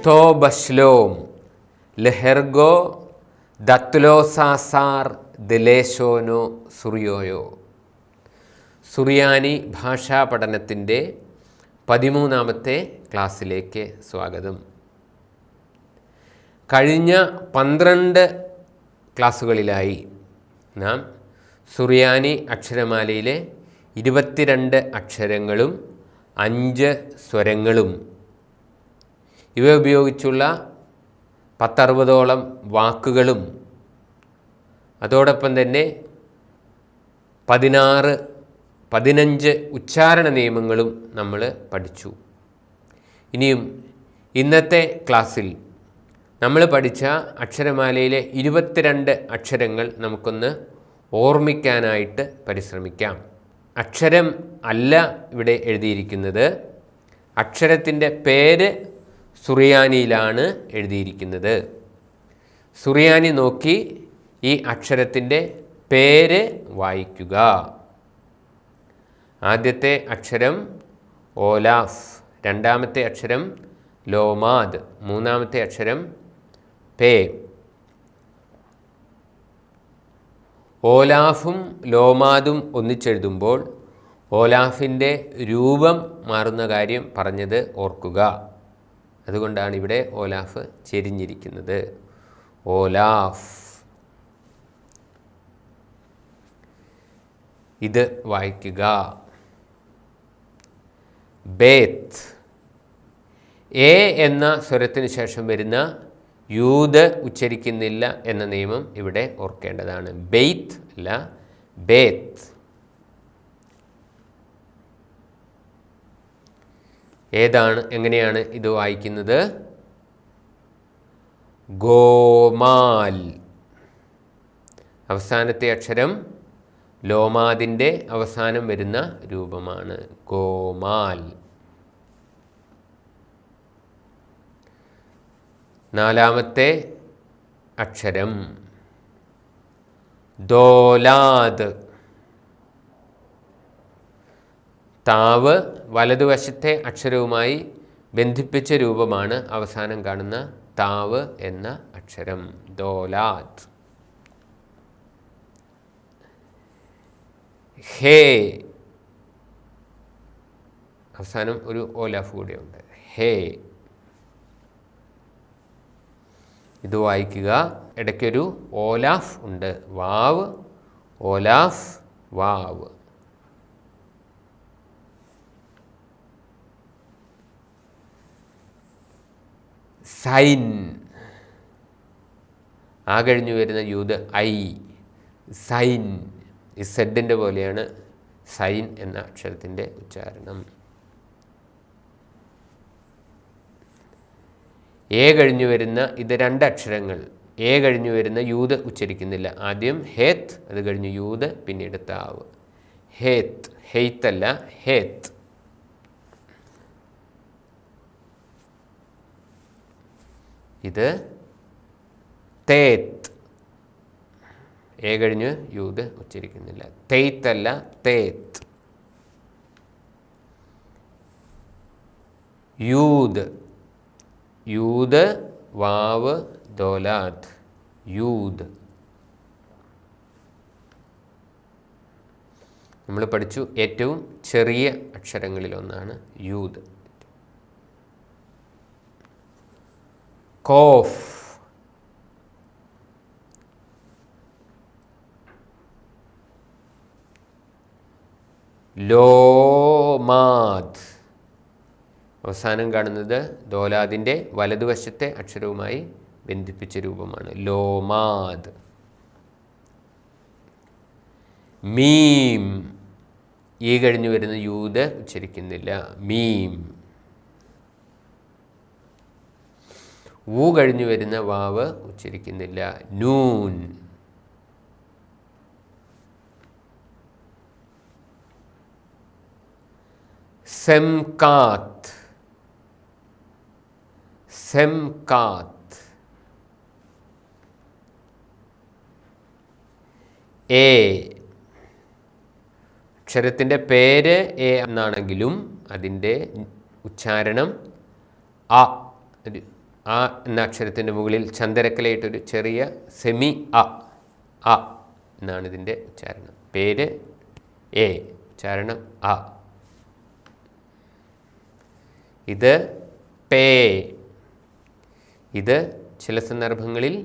എസ്തോബശ്ലോം ലഹെർഗോ ദത്ലോസാസാർ ദിലേശോനോ സുറിയോയോ. സുറിയാനി ഭാഷാ പഠനത്തിൻ്റെ 13ാമത്തെ ക്ലാസ്സിലേക്ക് സ്വാഗതം. കഴിഞ്ഞ 12 ക്ലാസ്സുകളിലായി നാം സുറിയാനി അക്ഷരമാലയിലെ 22 അക്ഷരങ്ങളും 5 സ്വരങ്ങളും ഇവ ഉപയോഗിച്ചുള്ള 10-60ഓളം വാക്കുകളും അതോടൊപ്പം തന്നെ 15 ഉച്ചാരണ നിയമങ്ങളും നമ്മൾ പഠിച്ചു. ഇനിയും ഇന്നത്തെ ക്ലാസ്സിൽ നമ്മൾ പഠിച്ച അക്ഷരമാലയിലെ 22 അക്ഷരങ്ങൾ നമുക്കൊന്ന് ഓർമ്മിക്കാനായിട്ട് പരിശ്രമിക്കാം. അക്ഷരം അല്ല ഇവിടെ എഴുതിയിരിക്കുന്നത്, അക്ഷരത്തിൻ്റെ പേര് സുറിയാനിയിലാണ് എഴുതിയിരിക്കുന്നത്. സുറിയാനി നോക്കി ഈ അക്ഷരത്തിൻ്റെ പേര് വായിക്കുക. ആദ്യത്തെ അക്ഷരം ഓലാഫ്, രണ്ടാമത്തെ അക്ഷരം ലോമാദ്, മൂന്നാമത്തെ അക്ഷരം പേ. ഓലാഫും ലോമാദും ഒന്നിച്ചെഴുതുമ്പോൾ ഓലാഫിൻ്റെ രൂപം മാറുന്ന കാര്യം പറഞ്ഞത് ഓർക്കുക. അതുകൊണ്ടാണ് ഇവിടെ ഓലാഫ് ചെരിഞ്ഞിരിക്കുന്നത്. ഓലാഫ്. ഇത് വായിക്കുക. ബേത്ത്. എ എന്ന സ്വരത്തിന് ശേഷം വരുന്ന യൂത് ഉച്ചരിക്കുന്നില്ല എന്ന നിയമം ഇവിടെ ഓർക്കേണ്ടതാണ്. ബെയ്ത്ത് അല്ല, ബേത്ത്. എങ്ങനെയാണ് ഇത് വായിക്കുന്നത്? ഗോമാൽ. അവസാനത്തെ അക്ഷരം ലോമാദിൻ്റെ അവസാനം വരുന്ന രൂപമാണ് ഗോമാൽ. നാലാമത്തെ അക്ഷരം ദോലാദ്. താവ് വലതുവശത്തെ അക്ഷരവുമായി ബന്ധിപ്പിച്ച രൂപമാണ് അവസാനം കാണുന്ന താവ് എന്ന അക്ഷരം, ദോലാദ്. ഹേ. അവസാനം ഒരു ഓലാഫ് കൂടിയുണ്ട്, ഹേ. ഇത് വായിക്കുക. ഇടയ്ക്കൊരു ഓലാഫ് ഉണ്ട്, വാവ്, ഓലാഫ്, വാവ്. സൈൻ. ആ കഴിഞ്ഞു വരുന്ന യൂത് ഐ, സൈൻ. ഇസഡിൻ്റെ പോലെയാണ് സൈൻ എന്ന അക്ഷരത്തിൻ്റെ ഉച്ചാരണം. എ കഴിഞ്ഞു വരുന്ന ഇത് 2 അക്ഷരങ്ങൾ. എ കഴിഞ്ഞു വരുന്ന യൂത് ഉച്ചരിക്കുന്നില്ല. ആദ്യം ഹേത്ത്, അത് കഴിഞ്ഞ് യൂത്, പിന്നീട് താവ്. ഹേത്ത്. ഹെയ്ത്ത് അല്ല, ഹേത്ത്. ഇത് തേത്ത്. എ കഴിഞ്ഞ് യൂത് ഉച്ചരിക്കുന്നില്ല. തെയ്ത്ത് അല്ല, തേത്ത്. യൂത്. യൂത്, വാവ്, ദോലാദ്, യൂത്. നമ്മൾ പഠിച്ചു ഏറ്റവും ചെറിയ അക്ഷരങ്ങളിലൊന്നാണ് യൂത്. കോഫ്. ലോമാദ്. അവസാനം കാണുന്നത് ദോലാദിൻ്റെ വലതുവശത്തെ അക്ഷരവുമായി ബന്ധിപ്പിച്ച രൂപമാണ്, ലോമാദ്. മീം. ഈ കഴിഞ്ഞു വരുന്ന യൂത് ഉച്ചരിക്കുന്നില്ല, മീം. ഊ കഴിഞ്ഞു വരുന്ന വാവ് ഉച്ചരിക്കുന്നില്ല, നൂൻ. സെംകാത്ത്. സെംകാത്ത്. എ. അക്ഷരത്തിൻ്റെ പേര് എ എന്നാണെങ്കിലും അതിൻ്റെ ഉച്ചാരണം അ ആ എന്ന അക്ഷരത്തിൻ്റെ മുകളിൽ ചന്ദനക്കലയിട്ടൊരു ചെറിയ സെമി അ അ എന്നാണ് ഇതിൻ്റെ ഉച്ചാരണം. പേര് എ, ഉച്ചാരണം അ. ഇത് പേ. ഇത് ചില സന്ദർഭങ്ങളിൽ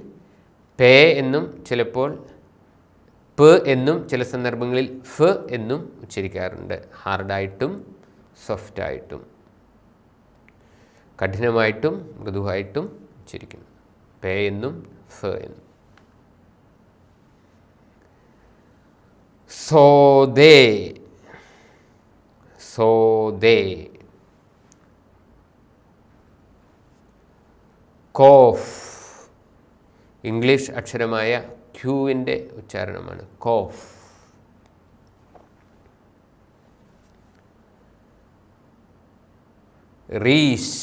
പേ എന്നും ചിലപ്പോൾ പ് എന്നും ചില സന്ദർഭങ്ങളിൽ ഫ് എന്നും ഉച്ചരിക്കാറുണ്ട്. ഹാർഡായിട്ടും സോഫ്റ്റായിട്ടും, കഠിനമായിട്ടും മൃദുവായിട്ടും ഉച്ചരിക്കുന്നു. പേ എന്നും ഫ് എന്നും. സോദേ, സോദേ. കോഫ്, ഇംഗ്ലീഷ് അക്ഷരമായ ക്യൂവിൻ്റെ ഉച്ചാരണമാണ് കോഫ്. റീഷ്,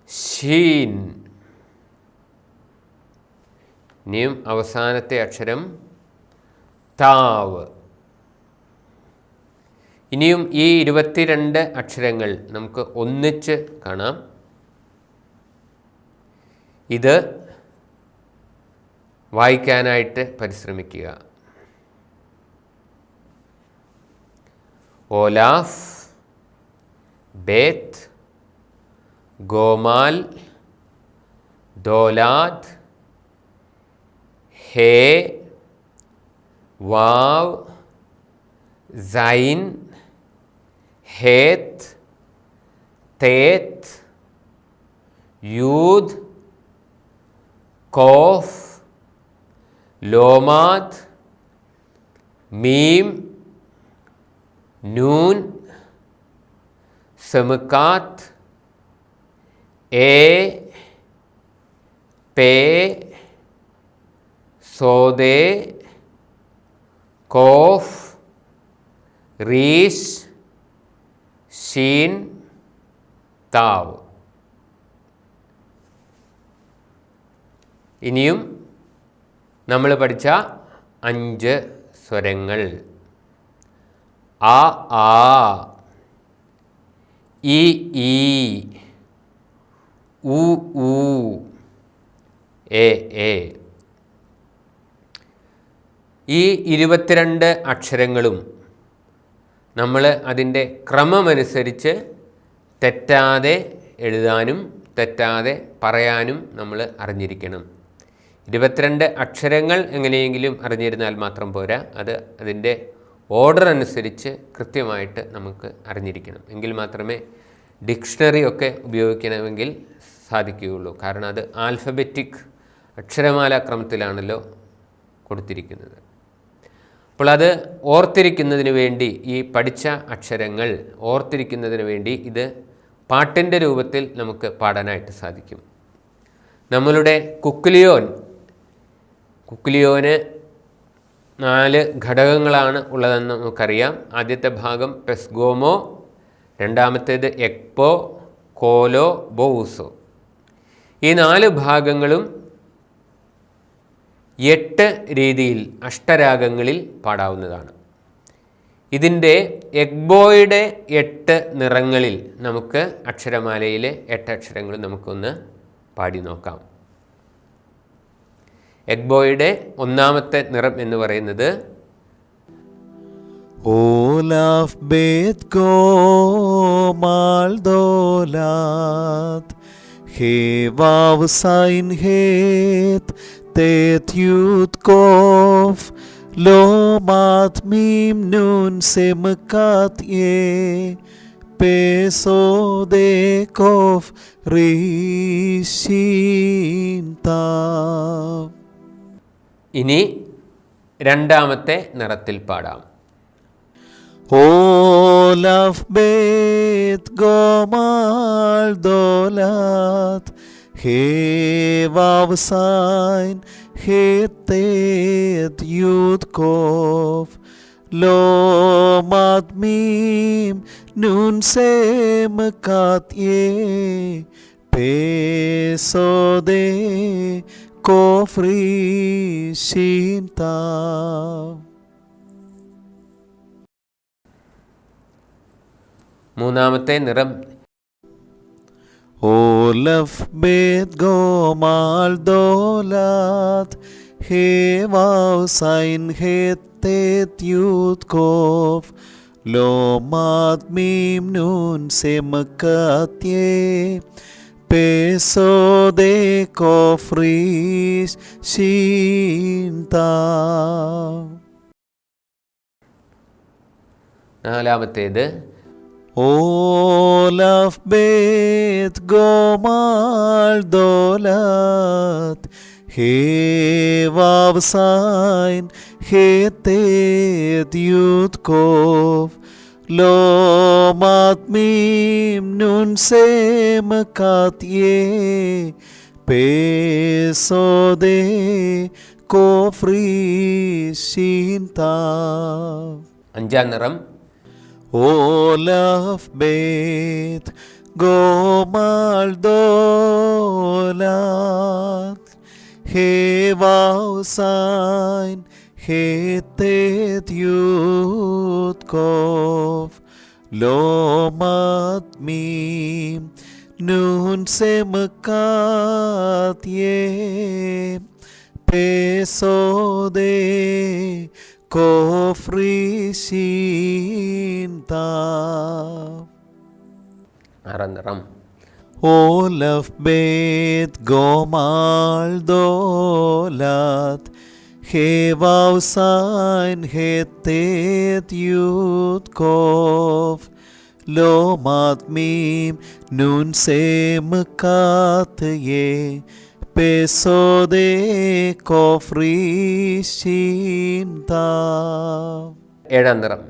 ഷീൻ. ഇനിയും അവസാനത്തെ അക്ഷരം താവ്. ഇനിയും ഈ 22 അക്ഷരങ്ങൾ നമുക്ക് ഒന്നിച്ച് കാണാം. ഇത് വായിക്കാനായിട്ട് പരിശ്രമിക്കുക. ഓലാഫ്, ബേത്ത്, ഗോമാൽ, ദോലാദ്, ഹേ, വാവ്, സൈൻ, ഹേത്ത്, തേത്ത്, യൂദ്, കോഫ്, ലോമാത്, മീം, നൂൻ, സമക്കാത്ത്, എ, പേ, സോദേ, കോഫ്, റീഷ്, ഷീൻ, താവ്. ഇനിയും നമ്മൾ പഠിച്ച 5 സ്വരങ്ങൾ: അ ആ, ഇ ഈ, ഉ ഊ, എ എ. ഈ 22 അക്ഷരങ്ങളും നമ്മൾ അതിൻ്റെ ക്രമമനുസരിച്ച് തെറ്റാതെ എഴുതാനും തെറ്റാതെ പറയാനും നമ്മൾ അറിഞ്ഞിരിക്കണം. 22 അക്ഷരങ്ങൾ എങ്ങനെയെങ്കിലും അറിഞ്ഞിരുന്നാൽ മാത്രം പോരാ, അത് അതിൻ്റെ ഓർഡർ അനുസരിച്ച് കൃത്യമായിട്ട് നമുക്ക് അറിഞ്ഞിരിക്കണം. എങ്കിൽ മാത്രമേ ഡിക്ഷണറി ഒക്കെ ഉപയോഗിക്കണമെങ്കിൽ സാധിക്കുകയുള്ളൂ. കാരണം അത് ആൽഫബറ്റിക് അക്ഷരമാല ക്രമത്തിലാണല്ലോ കൊടുത്തിരിക്കുന്നത്. അപ്പോൾ അത് ഓർത്തിരിക്കുന്നതിന് വേണ്ടി, ഈ പഠിച്ച അക്ഷരങ്ങൾ ഓർത്തിരിക്കുന്നതിന് വേണ്ടി ഇത് പാട്ടിൻ്റെ രൂപത്തിൽ നമുക്ക് പാടാനായിട്ട് സാധിക്കും. നമ്മളുടെ കുക്കുലിയോന് 4 ഘടകങ്ങളാണ് ഉള്ളതെന്ന് നമുക്കറിയാം. ആദ്യത്തെ ഭാഗം പെസ്ഗോമോ, രണ്ടാമത്തേത് എക്പോ, കോലോ, ബോവുസോ. ഈ 4 ഭാഗങ്ങളും 8 രീതിയിൽ അഷ്ടരാഗങ്ങളിൽ പാടാവുന്നതാണ്. ഇതിൻ്റെ എഗ്ബോയുടെ 8 നിറങ്ങളിൽ നമുക്ക് അക്ഷരമാലയിലെ 8 അക്ഷരങ്ങൾ നമുക്കൊന്ന് പാടി നോക്കാം. എഗ്ബോയുടെ 1ാമത്തെ നിറം എന്ന് പറയുന്നത് ഓലാഫ്, ബേത്ത്, ഗോമാൽ, ദോലാദ്, ഹേ, വാവ്, സൈൻ, ഹേത്ത്, തേത്ത്, യൂദ്, കോഫ്, ലോമാത്, മീം, നൂൻ, സെമക്കാത്ത്, യേ, പേ, സോദേ, കോഫ്, റീഷീൻ, താവ്. ഇനി 2ാമത്തെ നിറത്തിൽ പാടാം. ഓലാഫ്, ബേത്ത്, ഗോമാൽ, ദോലാദ്, ഹേ, വാവ്, സൈൻ, ഹേത്ത്, തേത്ത്, യൂദ്, കോഫ്, ലോമാത്, മീം, നൂൻ, സെമക്കാത്ത്, യേ, പേ, സോദേ, കോഫ്, റീഷീൻ, താവ്. മൂന്നാമത്തെ നിറം Olaf bet gomal dolat he vav sein hetet yud kov lo mat mim nun semakatye peso de kofris shinta. നാലാമത്തേത് Olaf bet gomal dolat he vav sein hetet yud kov lo matmim nun sem katye peso de kofrishinta. അഞ്ചാം നിറം Olaf bet gomal dolat he vav sein hetet yud kov lo matmim nun semakatye peso de kofrishinta. ആറാം നിറം Olaf bet gomal dolat he vav sein hetet yud kov lo matmim nun semakatye peso de kofrishinta. ഏഴാം നിറം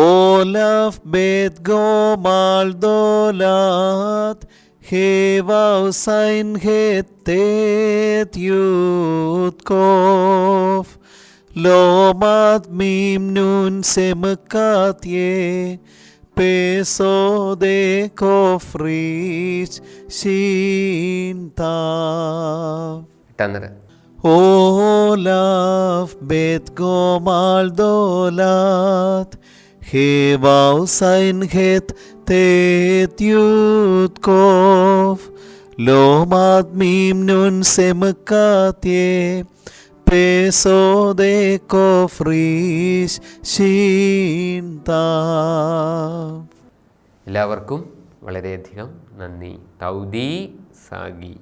Olaf bet gomal dolat he vav sein hetet yud kov lo matmim nun semakatye peso de kofrishinta. എട്ടാം നിറം Olaf bet gomal dolat he vav sein hetet yud kov lo matmim nun semakatye peso de kofrishinta. എല്ലാവർക്കും വളരെയധികം നന്ദി. തൗദീ സാഗി.